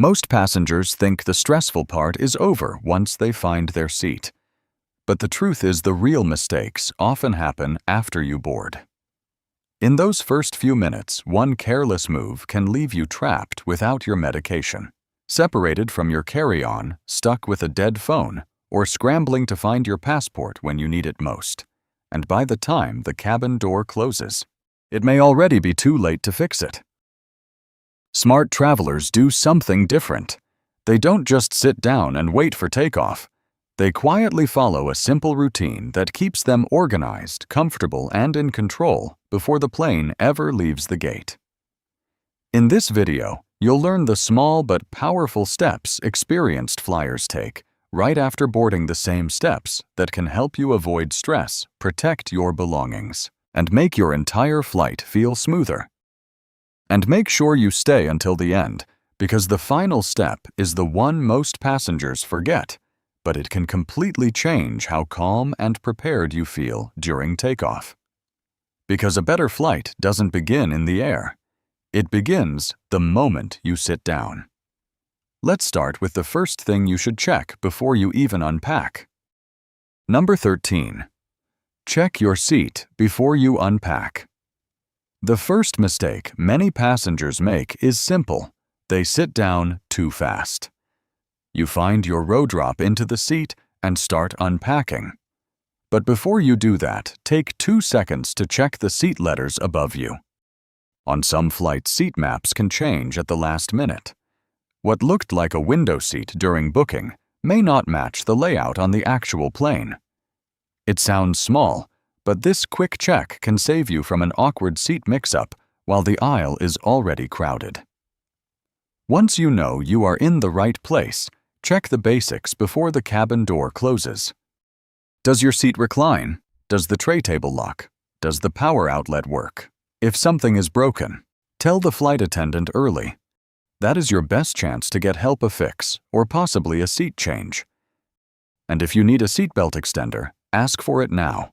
Most passengers think the stressful part is over once they find their seat. But the truth is the real mistakes often happen after you board. In those first few minutes, one careless move can leave you trapped without your medication, separated from your carry-on, stuck with a dead phone, or scrambling to find your passport when you need it most. And by the time the cabin door closes, it may already be too late to fix it. Smart travelers do something different. They don't just sit down and wait for takeoff. They quietly follow a simple routine that keeps them organized, comfortable, and in control before the plane ever leaves the gate. In this video, you'll learn the small but powerful steps experienced flyers take right after boarding, the same steps that can help you avoid stress, protect your belongings, and make your entire flight feel smoother. And make sure you stay until the end, because the final step is the one most passengers forget, but it can completely change how calm and prepared you feel during takeoff. Because a better flight doesn't begin in the air. It begins the moment you sit down. Let's start with the first thing you should check before you even unpack. Number 13. Check your seat before you unpack. The first mistake many passengers make is simple. They sit down too fast. You find your row drop into the seat and start unpacking. But before you do that, take 2 seconds to check the seat letters above you. On some flights, seat maps can change at the last minute. What looked like a window seat during booking may not match the layout on the actual plane. It sounds small, but this quick check can save you from an awkward seat mix-up while the aisle is already crowded. Once you know you are in the right place, check the basics before the cabin door closes. Does your seat recline? Does the tray table lock? Does the power outlet work? If something is broken, tell the flight attendant early. That is your best chance to get help, a fix, or possibly a seat change. And if you need a seatbelt extender, ask for it now.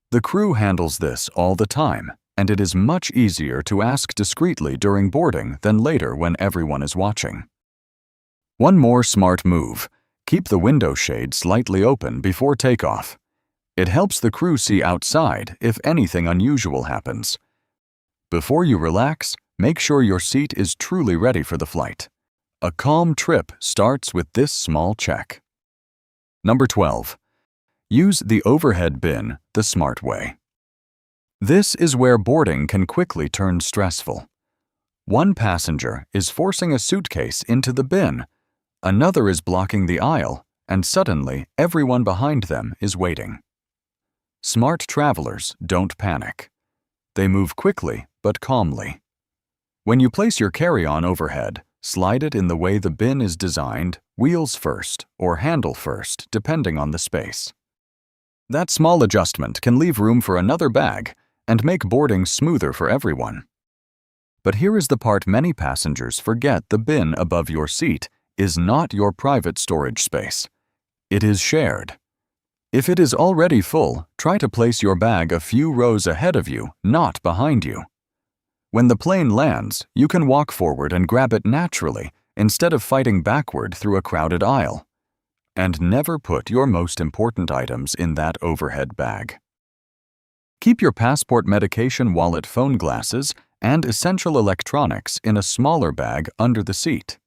The crew handles this all the time, and it is much easier to ask discreetly during boarding than later when everyone is watching. One more smart move: keep the window shade slightly open before takeoff. It helps the crew see outside if anything unusual happens. Before you relax, make sure your seat is truly ready for the flight. A calm trip starts with this small check. Number 12. Use the overhead bin the smart way. This is where boarding can quickly turn stressful. One passenger is forcing a suitcase into the bin, another is blocking the aisle, and suddenly everyone behind them is waiting. Smart travelers don't panic. They move quickly but calmly. When you place your carry-on overhead, slide it in the way the bin is designed, wheels first or handle first, depending on the space. That small adjustment can leave room for another bag and make boarding smoother for everyone. But here is the part many passengers forget: the bin above your seat is not your private storage space. It is shared. If it is already full, try to place your bag a few rows ahead of you, not behind you. When the plane lands, you can walk forward and grab it naturally instead of fighting backward through a crowded aisle. And never put your most important items in that overhead bag. Keep your passport, medication, wallet, phone, glasses, and essential electronics in a smaller bag under the seat.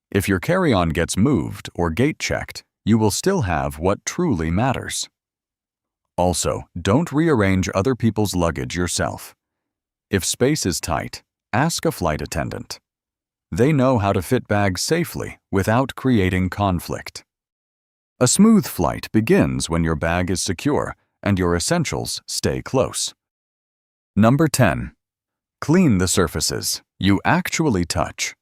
If your carry-on gets moved or gate checked, you will still have what truly matters. Also, don't rearrange other people's luggage yourself. If space is tight, ask a flight attendant. They know how to fit bags safely without creating conflict. A smooth flight begins when your bag is secure and your essentials stay close. Number 10. Clean the surfaces you actually touch.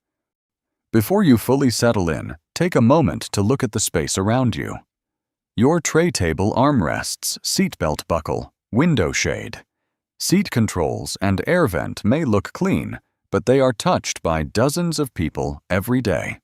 Before you fully settle in, take a moment to look at the space around you. Your tray table armrests, seatbelt buckle, window shade. Seat controls and air vent may look clean, but they are touched by dozens of people every day.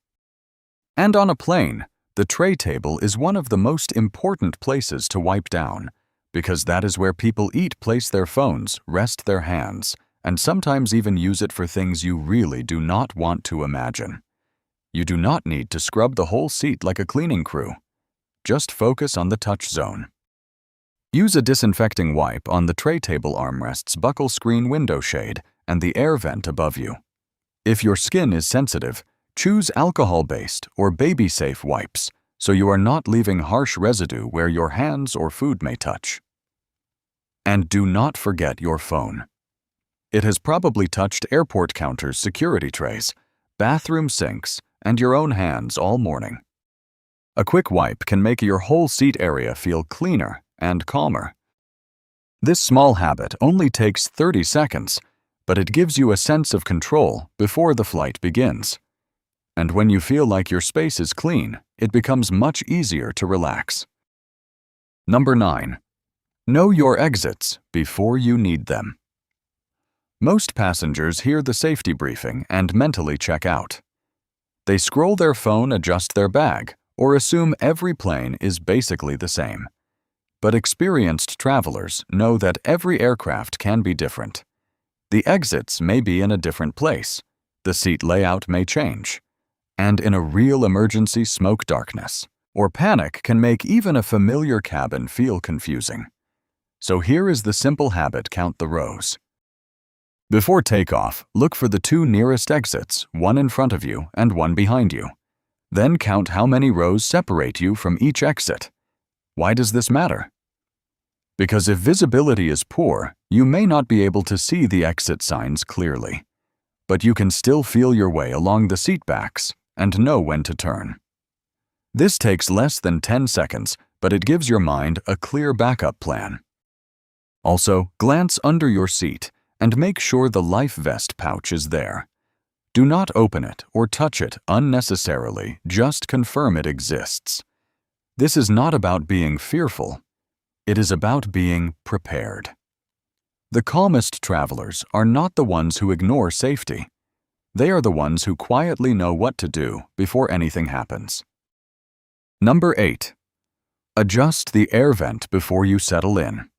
And on a plane, the tray table is one of the most important places to wipe down, because that is where people eat, place their phones, rest their hands, and sometimes even use it for things you really do not want to imagine. You do not need to scrub the whole seat like a cleaning crew. Just focus on the touch zone. Use a disinfecting wipe on the tray table armrest's buckle screen window shade and the air vent above you. If your skin is sensitive, choose alcohol-based or baby-safe wipes so you are not leaving harsh residue where your hands or food may touch. And do not forget your phone. It has probably touched airport counters' security trays, bathroom sinks, and your own hands all morning. A quick wipe can make your whole seat area feel cleaner and calmer. This small habit only takes 30 seconds, but it gives you a sense of control before the flight begins. And when you feel like your space is clean, it becomes much easier to relax. Number 9. Know your exits before you need them. Most passengers hear the safety briefing and mentally check out. They scroll their phone, adjust their bag, or assume every plane is basically the same. But experienced travelers know that every aircraft can be different. The exits may be in a different place, the seat layout may change, and in a real emergency, smoke darkness or panic can make even a familiar cabin feel confusing. So here is the simple habit: count the rows. Before takeoff, look for the 2 nearest exits, one in front of you and one behind you. Then count how many rows separate you from each exit. Why does this matter? Because if visibility is poor, you may not be able to see the exit signs clearly. But you can still feel your way along the seat backs and know when to turn. This takes less than 10 seconds, but it gives your mind a clear backup plan. Also, glance under your seat and make sure the life vest pouch is there. Do not open it or touch it unnecessarily, just confirm it exists. This is not about being fearful. It is about being prepared. The calmest travelers are not the ones who ignore safety. They are the ones who quietly know what to do before anything happens. Number 8. Adjust the air vent before you settle in.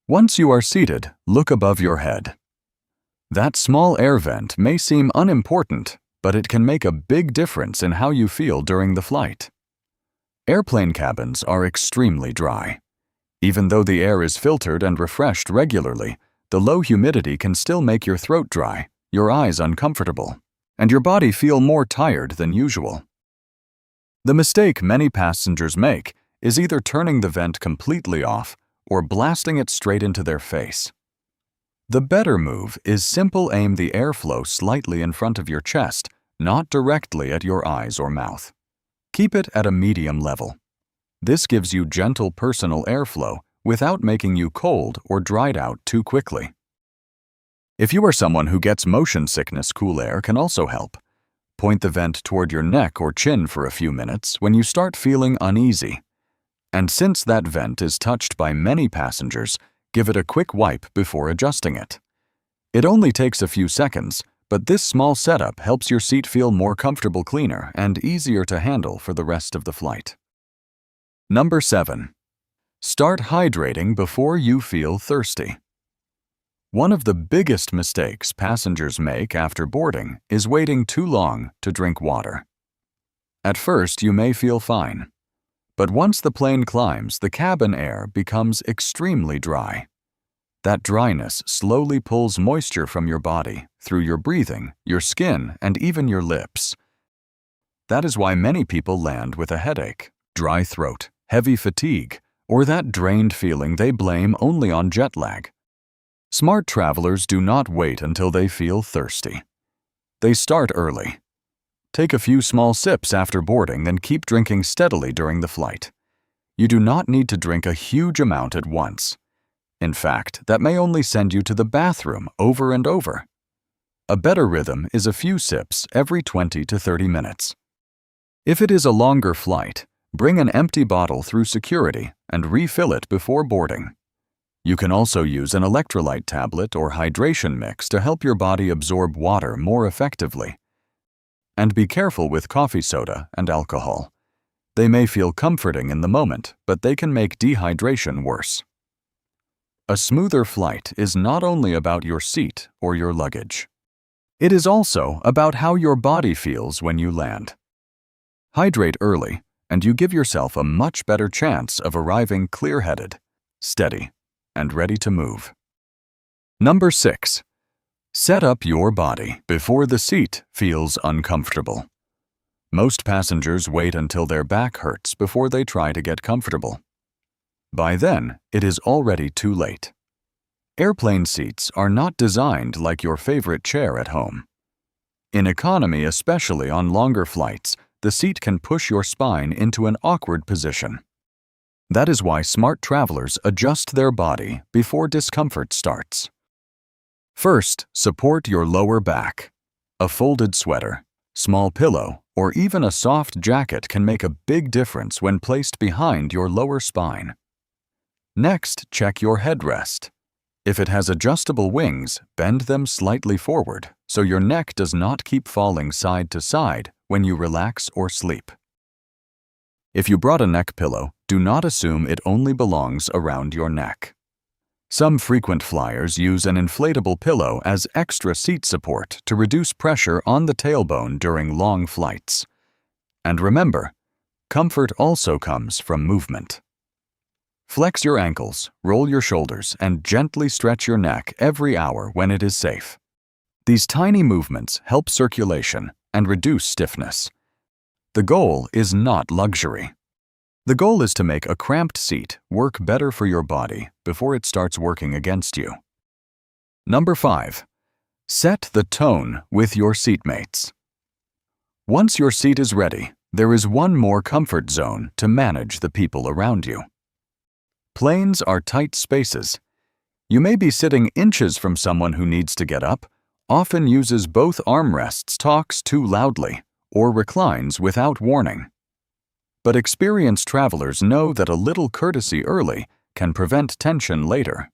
Once you are seated, look above your head. That small air vent may seem unimportant, but it can make a big difference in how you feel during the flight. Airplane cabins are extremely dry. Even though the air is filtered and refreshed regularly, the low humidity can still make your throat dry, your eyes uncomfortable, and your body feel more tired than usual. The mistake many passengers make is either turning the vent completely off or blasting it straight into their face. The better move is simply aim the airflow slightly in front of your chest, not directly at your eyes or mouth. Keep it at a medium level. This gives you gentle personal airflow without making you cold or dried out too quickly. If you are someone who gets motion sickness, cool air can also help. Point the vent toward your neck or chin for a few minutes when you start feeling uneasy. And since that vent is touched by many passengers, give it a quick wipe before adjusting it. It only takes a few seconds, but this small setup helps your seat feel more comfortable, cleaner, and easier to handle for the rest of the flight. Number 7. Start hydrating before you feel thirsty. One of the biggest mistakes passengers make after boarding is waiting too long to drink water. At first, you may feel fine. But once the plane climbs, the cabin air becomes extremely dry. That dryness slowly pulls moisture from your body through your breathing, your skin, and even your lips. That is why many people land with a headache, dry throat, heavy fatigue, or that drained feeling they blame only on jet lag. Smart travelers do not wait until they feel thirsty. They start early. Take a few small sips after boarding, then keep drinking steadily during the flight. You do not need to drink a huge amount at once. In fact, that may only send you to the bathroom over and over. A better rhythm is a few sips every 20 to 30 minutes. If it is a longer flight, bring an empty bottle through security and refill it before boarding. You can also use an electrolyte tablet or hydration mix to help your body absorb water more effectively. And be careful with coffee soda and alcohol. They may feel comforting in the moment, but they can make dehydration worse. A smoother flight is not only about your seat or your luggage. It is also about how your body feels when you land. Hydrate early, and you give yourself a much better chance of arriving clear-headed, steady, and ready to move. Number 6. Set up your body before the seat feels uncomfortable. Most passengers wait until their back hurts before they try to get comfortable. By then, it is already too late. Airplane seats are not designed like your favorite chair at home. In economy, especially on longer flights, the seat can push your spine into an awkward position. That is why smart travelers adjust their body before discomfort starts. First, support your lower back. A folded sweater, small pillow, or even a soft jacket can make a big difference when placed behind your lower spine. Next, check your headrest. If it has adjustable wings, bend them slightly forward so your neck does not keep falling side to side when you relax or sleep. If you brought a neck pillow, do not assume it only belongs around your neck. Some frequent flyers use an inflatable pillow as extra seat support to reduce pressure on the tailbone during long flights. And remember, comfort also comes from movement. Flex your ankles, roll your shoulders, and gently stretch your neck every hour when it is safe. These tiny movements help circulation and reduce stiffness. The goal is not luxury. The goal is to make a cramped seat work better for your body before it starts working against you. Number 5. Set the tone with your seatmates. Once your seat is ready, there is one more comfort zone to manage the people around you. Planes are tight spaces. You may be sitting inches from someone who needs to get up, often uses both armrests, talks too loudly, or reclines without warning. But experienced travelers know that a little courtesy early can prevent tension later.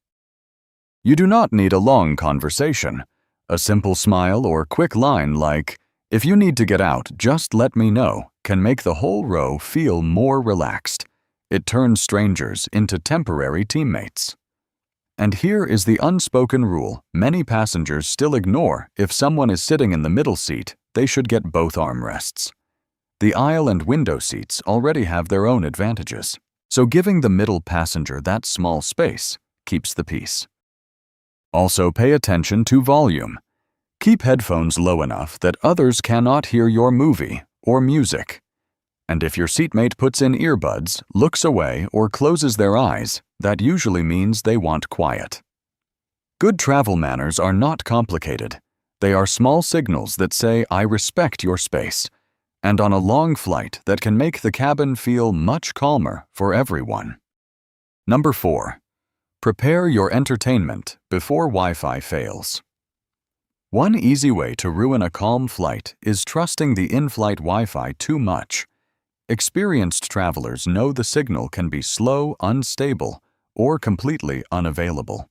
You do not need a long conversation. A simple smile or quick line like, "If you need to get out, just let me know," can make the whole row feel more relaxed. It turns strangers into temporary teammates. And here is the unspoken rule many passengers still ignore: if someone is sitting in the middle seat, they should get both armrests. The aisle and window seats already have their own advantages, so giving the middle passenger that small space keeps the peace. Also, pay attention to volume. Keep headphones low enough that others cannot hear your movie or music. And if your seatmate puts in earbuds, looks away, or closes their eyes, that usually means they want quiet. Good travel manners are not complicated. They are small signals that say, "I respect your space," and on a long flight that can make the cabin feel much calmer for everyone. Number 4. Prepare your entertainment before Wi-Fi fails. One easy way to ruin a calm flight is trusting the in-flight Wi-Fi too much. Experienced travelers know the signal can be slow, unstable, or completely unavailable.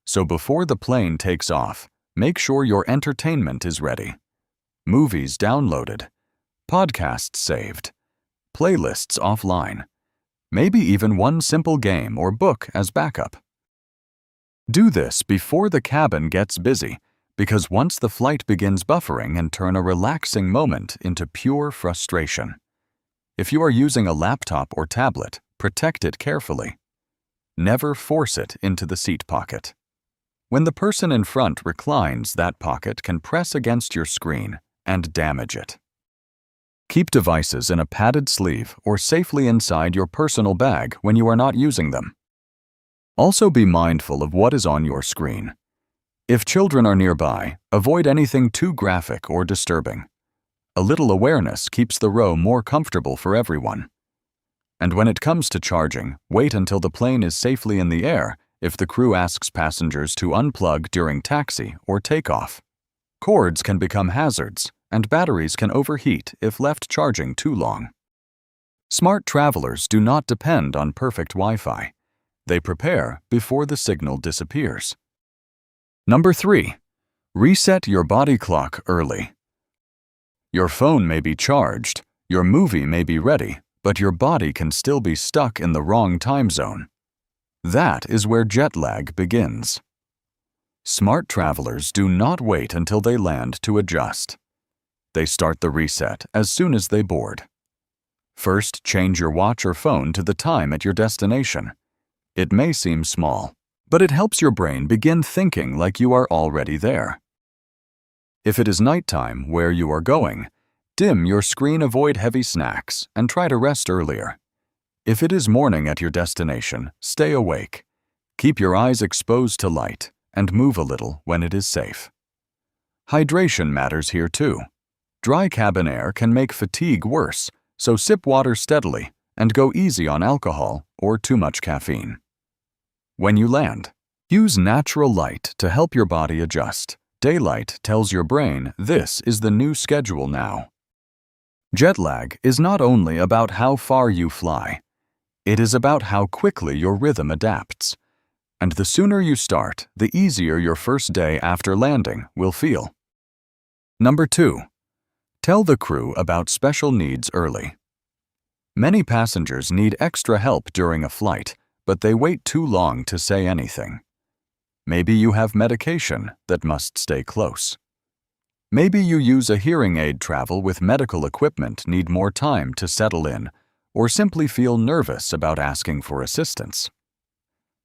So before the plane takes off, make sure your entertainment is ready. Movies downloaded, podcasts saved, playlists offline, maybe even one simple game or book as backup. Do this before the cabin gets busy, because once the flight begins buffering and turn a relaxing moment into pure frustration. If you are using a laptop or tablet, protect it carefully. Never force it into the seat pocket. When the person in front reclines, that pocket can press against your screen and damage it. Keep devices in a padded sleeve or safely inside your personal bag when you are not using them. Also be mindful of what is on your screen. If children are nearby, avoid anything too graphic or disturbing. A little awareness keeps the row more comfortable for everyone. And when it comes to charging, wait until the plane is safely in the air if the crew asks passengers to unplug during taxi or takeoff. Cords can become hazards, and batteries can overheat if left charging too long. Smart travelers do not depend on perfect Wi-Fi. They prepare before the signal disappears. Number 3. Reset your body clock early. Your phone may be charged, your movie may be ready, but your body can still be stuck in the wrong time zone. That is where jet lag begins. Smart travelers do not wait until they land to adjust. They start the reset as soon as they board. First, change your watch or phone to the time at your destination. It may seem small, but it helps your brain begin thinking like you are already there. If it is nighttime where you are going, dim your screen, avoid heavy snacks, and try to rest earlier. If it is morning at your destination, stay awake. Keep your eyes exposed to light and move a little when it is safe. Hydration matters here too. Dry cabin air can make fatigue worse, so sip water steadily and go easy on alcohol or too much caffeine. When you land, use natural light to help your body adjust. Daylight tells your brain this is the new schedule now. Jet lag is not only about how far you fly, it is about how quickly your rhythm adapts. And the sooner you start, the easier your first day after landing will feel. Number 2. Tell the crew about special needs early. Many passengers need extra help during a flight, but they wait too long to say anything. Maybe you have medication that must stay close. Maybe you use a hearing aid, travel with medical equipment, need more time to settle in, or simply feel nervous about asking for assistance.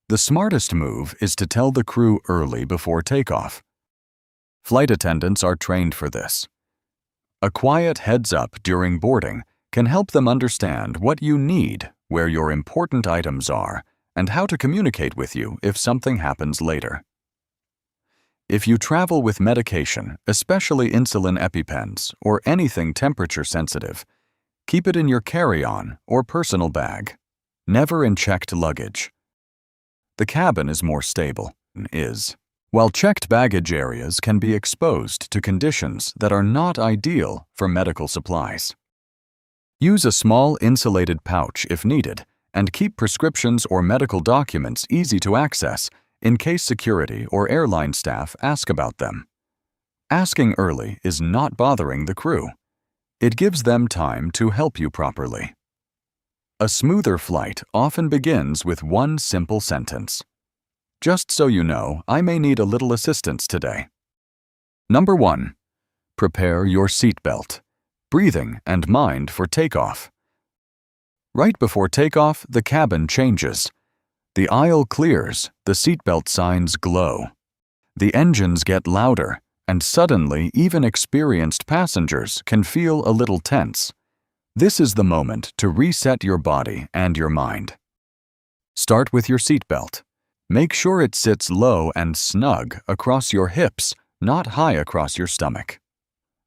The smartest move is to tell the crew early before takeoff. Flight attendants are trained for this. A quiet heads-up during boarding can help them understand what you need, where your important items are, and how to communicate with you if something happens later. If you travel with medication, especially insulin EpiPens or anything temperature-sensitive, keep it in your carry-on or personal bag, never in checked luggage. The cabin is more stable, while checked baggage areas can be exposed to conditions that are not ideal for medical supplies. Use a small insulated pouch if needed, and keep prescriptions or medical documents easy to access in case security or airline staff ask about them. Asking early is not bothering the crew. It gives them time to help you properly. A smoother flight often begins with one simple sentence. Just so you know, I may need a little assistance today. Number 1. Prepare your seatbelt, breathing, and mind for takeoff. Right before takeoff, the cabin changes. The aisle clears, the seatbelt signs glow. The engines get louder, and suddenly even experienced passengers can feel a little tense. This is the moment to reset your body and your mind. Start with your seatbelt. Make sure it sits low and snug across your hips, not high across your stomach.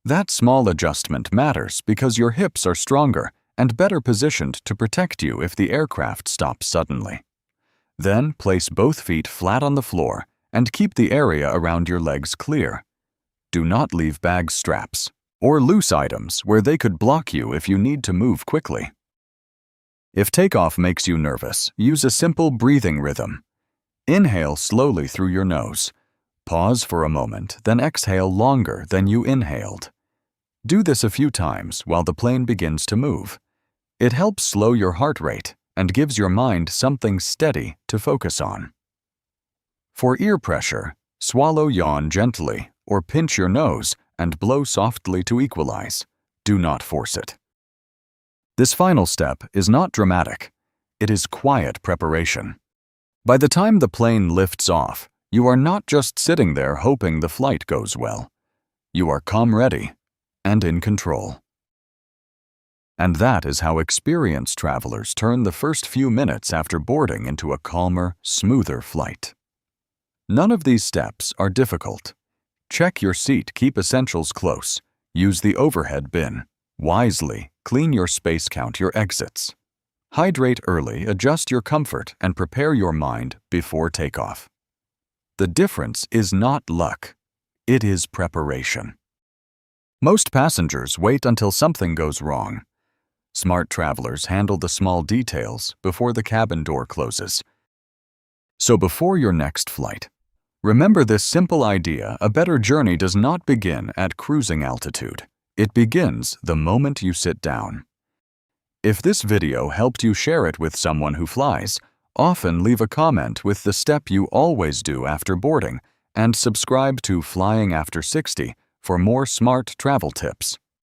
That small adjustment matters because your hips are stronger and better positioned to protect you if the aircraft stops suddenly. Then place both feet flat on the floor and keep the area around your legs clear. Do not leave bag straps or loose items where they could block you if you need to move quickly. If takeoff makes you nervous, use a simple breathing rhythm. Inhale slowly through your nose. Pause for a moment, then exhale longer than you inhaled. Do this a few times while the plane begins to move. It helps slow your heart rate and gives your mind something steady to focus on. For ear pressure, swallow, yawn gently, or pinch your nose and blow softly to equalize. Do not force it. This final step is not dramatic. It is quiet preparation. By the time the plane lifts off, you are not just sitting there hoping the flight goes well. You are calm, ready, and in control. And that is how experienced travelers turn the first few minutes after boarding into a calmer, smoother flight. None of these steps are difficult. Check your seat, keep essentials close, use the overhead bin. Wisely, clean your space, count your exits. Hydrate early, adjust your comfort, and prepare your mind before takeoff. The difference is not luck. It is preparation. Most passengers wait until something goes wrong. Smart travelers handle the small details before the cabin door closes. So before your next flight, remember this simple idea: a better journey does not begin at cruising altitude. It begins the moment you sit down. If this video helped you, share it with someone who flies. Often leave a comment with the step you always do after boarding, and subscribe to Flying After 60 for more smart travel tips.